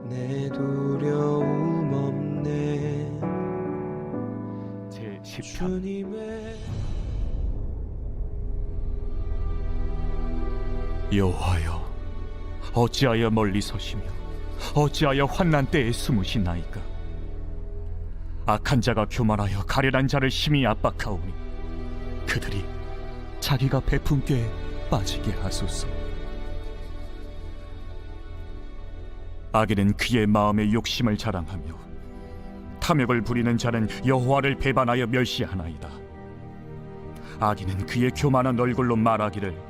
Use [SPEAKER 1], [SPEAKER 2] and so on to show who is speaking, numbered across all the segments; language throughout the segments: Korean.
[SPEAKER 1] 내 두려움 없네.
[SPEAKER 2] 제 10편.
[SPEAKER 1] 주님의
[SPEAKER 2] 여호와여, 어찌하여 멀리 서시며 어찌하여 환난 때에 숨으시나이까? 악한 자가 교만하여 가련한 자를 심히 압박하오니 그들이 자기가 베푼 꾀에 빠지게 하소서. 악인은 그의 마음의 욕심을 자랑하며 탐욕을 부리는 자는 여호와를 배반하여 멸시하나이다. 악인은 그의 교만한 얼굴로 말하기를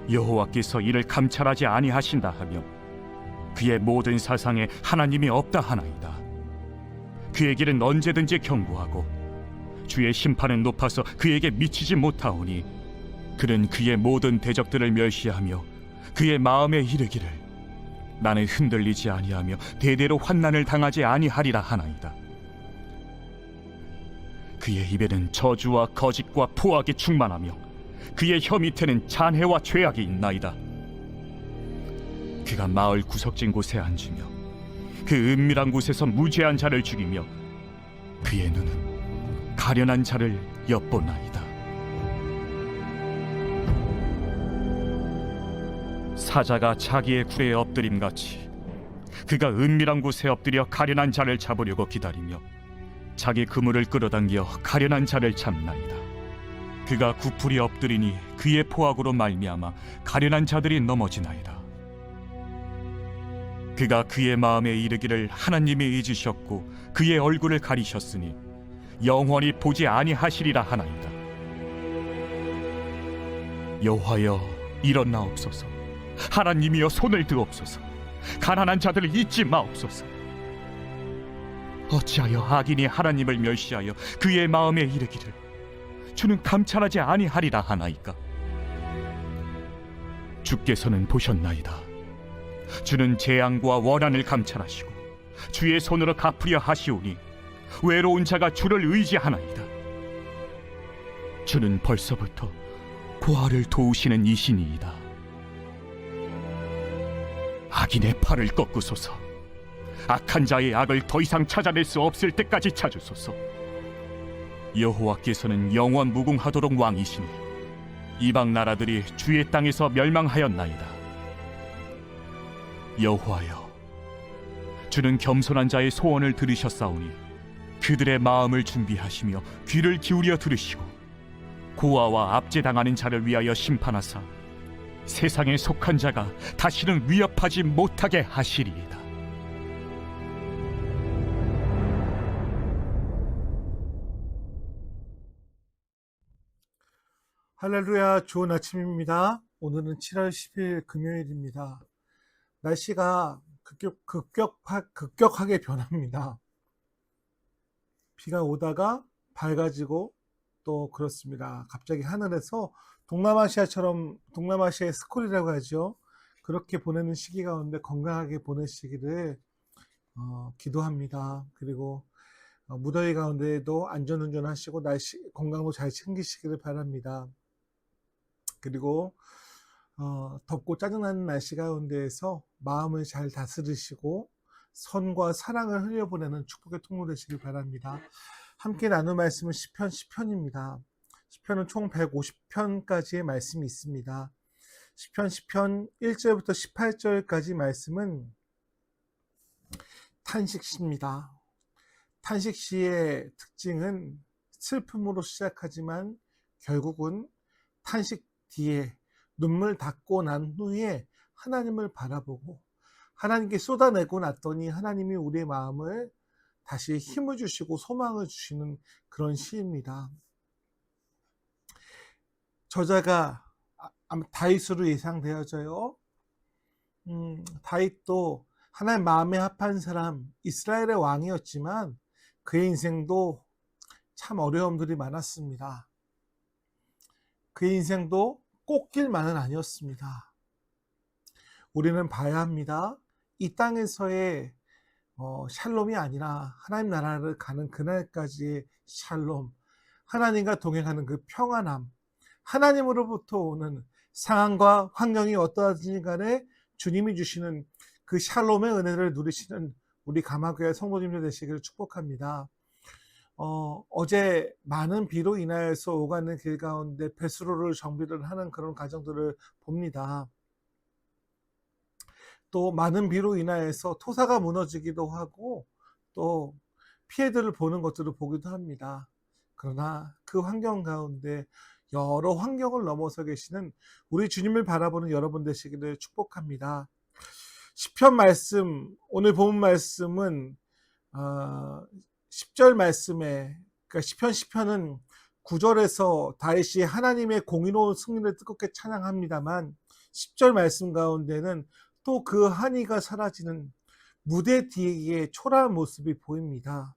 [SPEAKER 2] 여호와께서 이를 감찰하지 아니하신다 하며 그의 모든 사상에 하나님이 없다 하나이다. 그의 길은 언제든지 견고하고 주의 심판은 높아서 그에게 미치지 못하오니 그는 그의 모든 대적들을 멸시하며 그의 마음에 이르기를 나는 흔들리지 아니하며 대대로 환난을 당하지 아니하리라 하나이다. 그의 입에는 저주와 거짓과 포악이 충만하며 그의 혀 밑에는 잔해와 죄악이 있나이다. 그가 마을 구석진 곳에 앉으며 그 은밀한 곳에서 무죄한 자를 죽이며 그의 눈은 가련한 자를 엿보나이다. 사자가 자기의 굴에 엎드림같이 그가 은밀한 곳에 엎드려 가련한 자를 잡으려고 기다리며 자기 그물을 끌어당겨 가련한 자를 잡나이다. 그가 구풀이 엎드리니 그의 포악으로 말미암아 가련한 자들이 넘어지나이다. 그가 그의 마음에 이르기를 하나님이 잊으셨고 그의 얼굴을 가리셨으니 영원히 보지 아니하시리라 하나이다. 여호와여, 일어나옵소서. 하나님이여, 손을 드옵소서. 가난한 자들을 잊지 마옵소서. 어찌하여 악인이 하나님을 멸시하여 그의 마음에 이르기를 주는 감찰하지 아니하리라 하나이까? 주께서는 보셨나이다. 주는 재앙과 원한을 감찰하시고 주의 손으로 갚으려 하시오니 외로운 자가 주를 의지하나이다. 주는 벌써부터 고아를 도우시는 이신이이다. 악인의 팔을 꺾으소서. 악한 자의 악을 더 이상 찾아낼 수 없을 때까지 찾으소서. 여호와께서는 영원 무궁하도록 왕이시니 이방 나라들이 주의 땅에서 멸망하였나이다. 여호와여, 주는 겸손한 자의 소원을 들으셨사오니 그들의 마음을 준비하시며 귀를 기울여 들으시고 고아와 압제당하는 자를 위하여 심판하사 세상에 속한 자가 다시는 위협하지 못하게 하시리이다.
[SPEAKER 3] 할렐루야, 좋은 아침입니다. 오늘은 7월 10일 금요일입니다. 날씨가 급격하게 변합니다. 비가 오다가 밝아지고 또 그렇습니다. 갑자기 하늘에서 동남아시아의 스콜이라고 하죠. 그렇게 보내는 시기 가운데 건강하게 보내시기를 기도합니다. 그리고 무더위 가운데에도 안전운전 하시고 건강도 잘 챙기시기를 바랍니다. 그리고 덥고 짜증나는 날씨 가운데에서 마음을 잘 다스리시고 선과 사랑을 흘려보내는 축복의 통로 되시길 바랍니다. 함께 나눌 말씀은 시편입니다. 시편은 총 150편까지의 말씀이 있습니다. 시편 1절부터 18절까지 말씀은 탄식시입니다. 탄식시의 특징은 슬픔으로 시작하지만 결국은 탄식 뒤에 눈물 닦고 난 후에 하나님을 바라보고 하나님께 쏟아내고 났더니 하나님이 우리의 마음을 다시 힘을 주시고 소망을 주시는 그런 시입니다. 저자가 다윗으로 예상되어져요. 다윗도 하나님 마음에 합한 사람, 이스라엘의 왕이었지만 그의 인생도 참 어려움들이 많았습니다. 그의 인생도 꽃길만은 아니었습니다. 우리는 봐야 합니다. 이 땅에서의 샬롬이 아니라 하나님 나라를 가는 그날까지의 샬롬, 하나님과 동행하는 그 평안함, 하나님으로부터 오는 상황과 환경이 어떠하든지 간에 주님이 주시는 그 샬롬의 은혜를 누리시는 우리 감화교회 성도님들 되시기를 축복합니다. 어제 많은 비로 인하여서 오가는 길 가운데 배수로를 정비를 하는 그런 과정들을 봅니다. 또 많은 비로 인하여서 토사가 무너지기도 하고 또 피해들을 보는 것들을 보기도 합니다. 그러나 그 환경 가운데 여러 환경을 넘어서 계시는 우리 주님을 바라보는 여러분 되시기를 축복합니다. 시편 말씀, 오늘 본 말씀은 10절 말씀에, 그러니까 시편은 9절에서 다윗이 하나님의 공의로운 승리를 뜨겁게 찬양합니다만 10절 말씀 가운데는 또 그 한이가 사라지는 무대 뒤에 초라한 모습이 보입니다.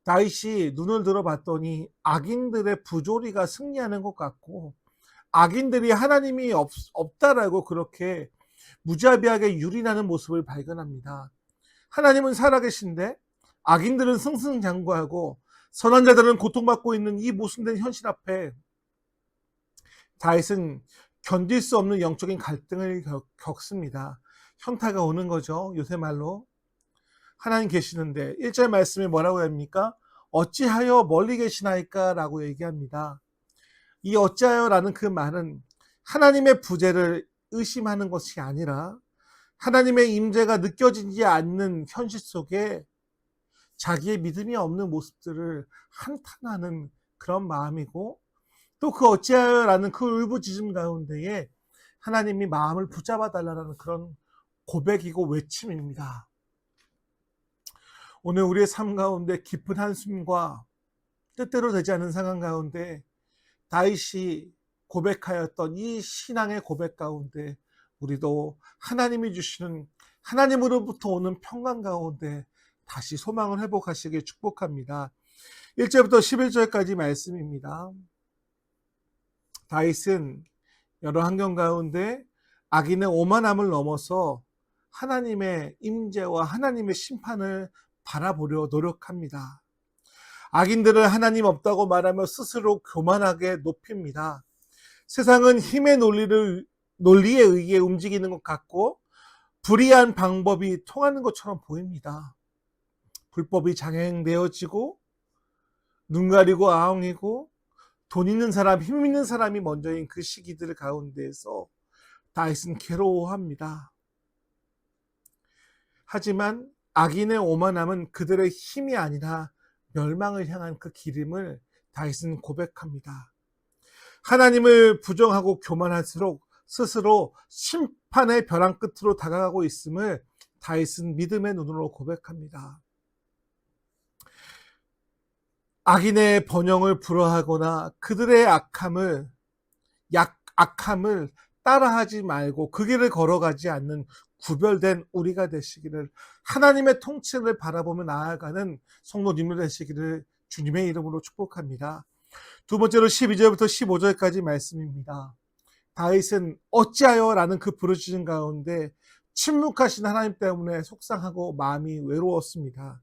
[SPEAKER 3] 다윗이 눈을 들어봤더니 악인들의 부조리가 승리하는 것 같고 악인들이 하나님이 없다라고 그렇게 무자비하게 유린하는 모습을 발견합니다. 하나님은 살아계신데 악인들은 승승장구하고 선한 자들은 고통받고 있는 이 모순된 현실 앞에 다윗은 견딜 수 없는 영적인 갈등을 겪습니다. 현타가 오는 거죠. 요새 말로. 하나님 계시는데 1절 말씀에 뭐라고 합니까? 어찌하여 멀리 계시나이까? 라고 얘기합니다. 이 어찌하여라는 그 말은 하나님의 부재를 의심하는 것이 아니라 하나님의 임재가 느껴지지 않는 현실 속에 자기의 믿음이 없는 모습들을 한탄하는 그런 마음이고 또 그 어찌하여라는 그 울부짖음 가운데에 하나님이 마음을 붙잡아 달라는 그런 고백이고 외침입니다. 오늘 우리의 삶 가운데 깊은 한숨과 뜻대로 되지 않은 상황 가운데 다윗이 고백하였던 이 신앙의 고백 가운데 우리도 하나님이 주시는 하나님으로부터 오는 평강 가운데 다시 소망을 회복하시길 축복합니다. 1절부터 11절까지 말씀입니다. 다윗은 여러 환경 가운데 악인의 오만함을 넘어서 하나님의 임재와 하나님의 심판을 바라보려 노력합니다. 악인들은 하나님 없다고 말하며 스스로 교만하게 높입니다. 세상은 힘의 논리에 의해 움직이는 것 같고 불의한 방법이 통하는 것처럼 보입니다. 불법이 장행되어지고 눈 가리고 아웅이고 돈 있는 사람, 힘 있는 사람이 먼저인 그 시기들 가운데에서 다윗은 괴로워합니다. 하지만 악인의 오만함은 그들의 힘이 아니라 멸망을 향한 그 길임을 다윗은 고백합니다. 하나님을 부정하고 교만할수록 스스로 심판의 벼랑 끝으로 다가가고 있음을 다윗은 믿음의 눈으로 고백합니다. 악인의 번영을 불허하거나 그들의 악함을 따라하지 말고 그 길을 걸어가지 않는 구별된 우리가 되시기를 하나님의 통치를 바라보며 나아가는 성도님들 되시기를 주님의 이름으로 축복합니다. 두 번째로 12절부터 15절까지 말씀입니다. 다윗은 어찌하여 라는 그 부르짖음 가운데 침묵하신 하나님 때문에 속상하고 마음이 외로웠습니다.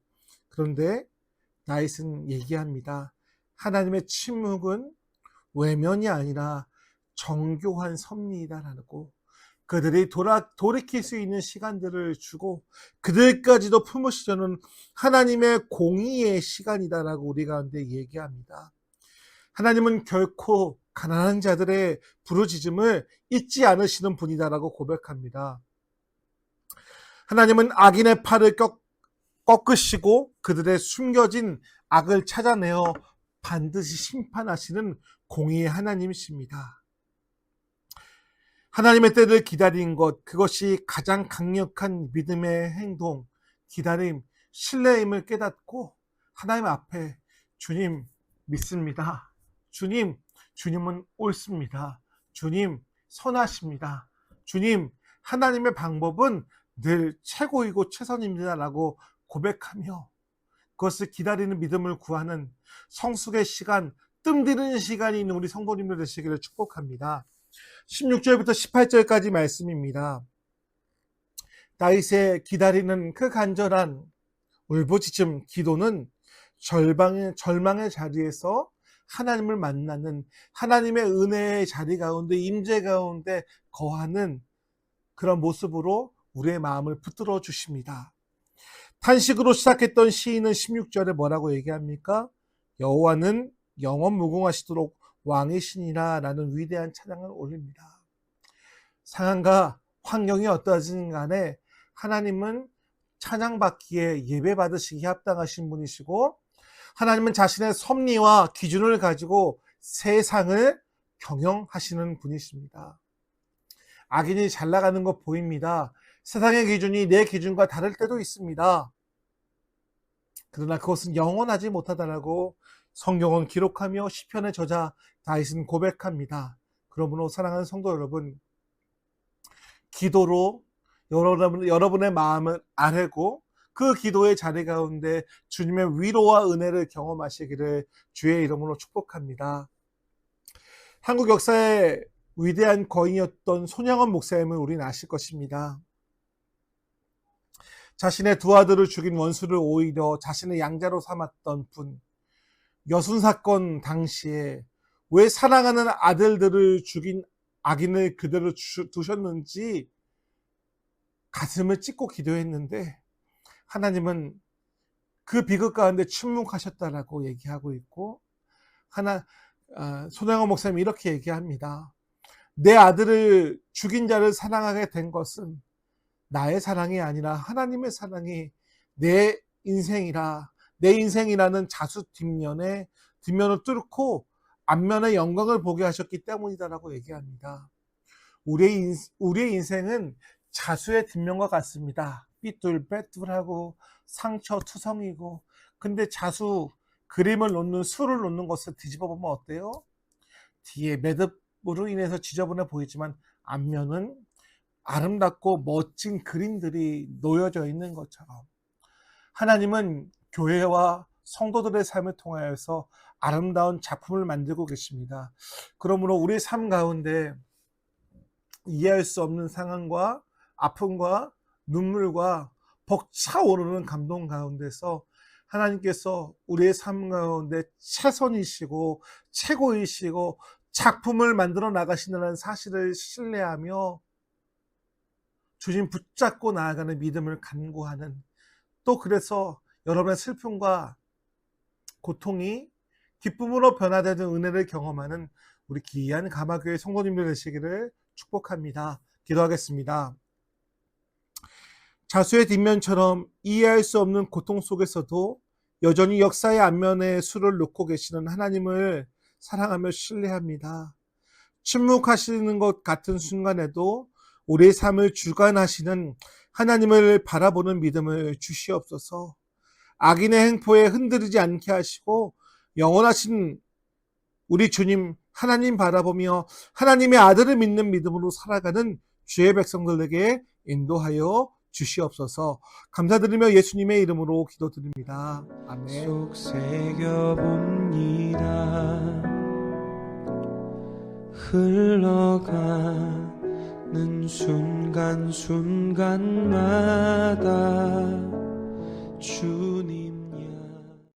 [SPEAKER 3] 그런데 다윗은 얘기합니다. 하나님의 침묵은 외면이 아니라 정교한 섭리이다라고 그들이 돌이킬 수 있는 시간들을 주고 그들까지도 품으시려는 하나님의 공의의 시간이다라고 우리 가운데 얘기합니다. 하나님은 결코 가난한 자들의 부르짖음을 잊지 않으시는 분이다라고 고백합니다. 하나님은 악인의 팔을 꺾으시고 그들의 숨겨진 악을 찾아내어 반드시 심판하시는 공의의 하나님이십니다. 하나님의 때를 기다린 것, 그것이 가장 강력한 믿음의 행동, 기다림, 신뢰임을 깨닫고 하나님 앞에 주님 믿습니다. 주님은 옳습니다. 주님 선하십니다. 주님 하나님의 방법은 늘 최고이고 최선입니다라고 고백하며 그것을 기다리는 믿음을 구하는 성숙의 시간, 뜸들이는 시간이 있는 우리 성도님들 되시기를 축복합니다. 16절부터 18절까지 말씀입니다. 다윗의 기다리는 그 간절한 울부짖음 기도는 절망의 자리에서 하나님을 만나는 하나님의 은혜의 자리 가운데 임재 가운데 거하는 그런 모습으로 우리의 마음을 붙들어 주십니다. 탄식으로 시작했던 시인은 16절에 뭐라고 얘기합니까? 여호와는 영원 무궁하시도록 왕이시니라 라는 위대한 찬양을 올립니다. 상황과 환경이 어떠하든 간에 하나님은 찬양받기에 예배받으시기에 합당하신 분이시고, 하나님은 자신의 섭리와 기준을 가지고 세상을 경영하시는 분이십니다. 악인이 잘 나가는 거 보입니다. 세상의 기준이 내 기준과 다를 때도 있습니다. 그러나 그것은 영원하지 못하다라고 성경은 기록하며 시편의 저자 다윗은 고백합니다. 그러므로 사랑하는 성도 여러분, 기도로 여러분의 마음을 아뢰고 그 기도의 자리 가운데 주님의 위로와 은혜를 경험하시기를 주의 이름으로 축복합니다. 한국 역사의 위대한 거인이었던 손양원 목사님을 우리는 아실 것입니다. 자신의 두 아들을 죽인 원수를 오히려 자신의 양자로 삼았던 분, 여순 사건 당시에 왜 사랑하는 아들들을 죽인 악인을 그대로 두셨는지 가슴을 찢고 기도했는데 하나님은 그 비극 가운데 침묵하셨다라고 얘기하고 있고, 손양원 목사님이 이렇게 얘기합니다. 내 아들을 죽인 자를 사랑하게 된 것은 나의 사랑이 아니라 하나님의 사랑이 내 인생이라는 자수 뒷면을 뚫고 앞면의 영광을 보게 하셨기 때문이다라고 얘기합니다. 우리의 인생은 자수의 뒷면과 같습니다. 삐뚤빼뚤하고 상처투성이고, 근데 자수 그림을 놓는 수를 놓는 것을 뒤집어 보면 어때요? 뒤에 매듭으로 인해서 지저분해 보이지만 앞면은 아름답고 멋진 그림들이 놓여져 있는 것처럼 하나님은 교회와 성도들의 삶을 통하여서 아름다운 작품을 만들고 계십니다. 그러므로 우리 삶 가운데 이해할 수 없는 상황과 아픔과 눈물과 벅차오르는 감동 가운데서 하나님께서 우리의 삶 가운데 최선이시고 최고이시고 작품을 만들어 나가신다는 사실을 신뢰하며 주님 붙잡고 나아가는 믿음을 간구하는, 또 그래서 여러분의 슬픔과 고통이 기쁨으로 변화되는 은혜를 경험하는 우리 귀한 가마교회 성도님들 되시기를 축복합니다. 기도하겠습니다. 자수의 뒷면처럼 이해할 수 없는 고통 속에서도 여전히 역사의 앞면에 수를 놓고 계시는 하나님을 사랑하며 신뢰합니다. 침묵하시는 것 같은 순간에도 우리의 삶을 주관하시는 하나님을 바라보는 믿음을 주시옵소서. 악인의 행포에 흔들리지 않게 하시고 영원하신 우리 주님 하나님 바라보며 하나님의 아들을 믿는 믿음으로 살아가는 주의 백성들에게 인도하여 주시옵소서. 감사드리며 예수님의 이름으로 기도드립니다. 아멘.
[SPEAKER 1] 속 새겨봅니다. 흘러가는 순간순간마다 주